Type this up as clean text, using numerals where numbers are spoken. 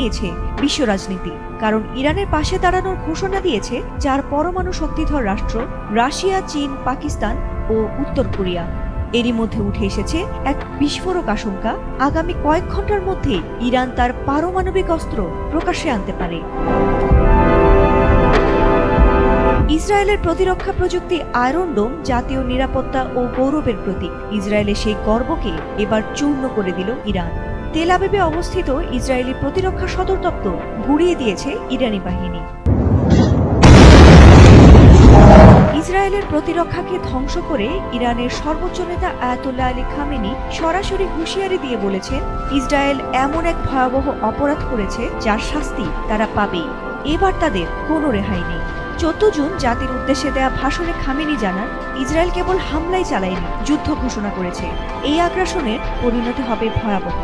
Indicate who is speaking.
Speaker 1: নিয়েছে বিশ্ব রাজনীতি, কারণ ইরানের পাশে দাঁড়ানোর ঘোষণা দিয়েছে 4 পরমাণু শক্তিধর রাষ্ট্র রাশিয়া, চীন, পাকিস্তান ও উত্তর কোরিয়া। এরই মধ্যে উঠে এসেছে এক বিস্ফোরক আশঙ্কা, আগামী কয়েক ঘন্টার মধ্যে ইরান তার পারমাণবিক অস্ত্র প্রকাশ্যে আনতে পারে। ইসরায়েলের প্রতিরক্ষা প্রযুক্তি আয়রন ডোম জাতীয় নিরাপত্তা ও গৌরবের প্রতীক। ইসরায়েলের সেই গর্বকে এবার চূর্ণ করে দিল ইরান। তেল আবিবে অবস্থিত ইসরায়েলি প্রতিরক্ষা সদর দপ্তর গুঁড়িয়ে দিয়েছে ইরানি বাহিনী। ইসরায়েলের প্রতিরক্ষাকে ধ্বংস করে ইরানের সর্বোচ্চ নেতা আয়াতুল্লাহ আলী খামেনি সরাসরি হুঁশিয়ারি দিয়ে বলেছেন, ইসরায়েল এমন এক ভয়াবহ অপরাধ করেছে যার শাস্তি তারা পাবেই। এবার তাদের কোনো রেহাই নেই। 14 জুন জাতির উদ্দেশ্যে দেয়া ভাষণে খামেনি জানান, ইসরায়েল কেবল হামলাই চালায়নি, যুদ্ধ ঘোষণা করেছে। এই আগ্রাসনের পরিণতি হবে ভয়াবহ।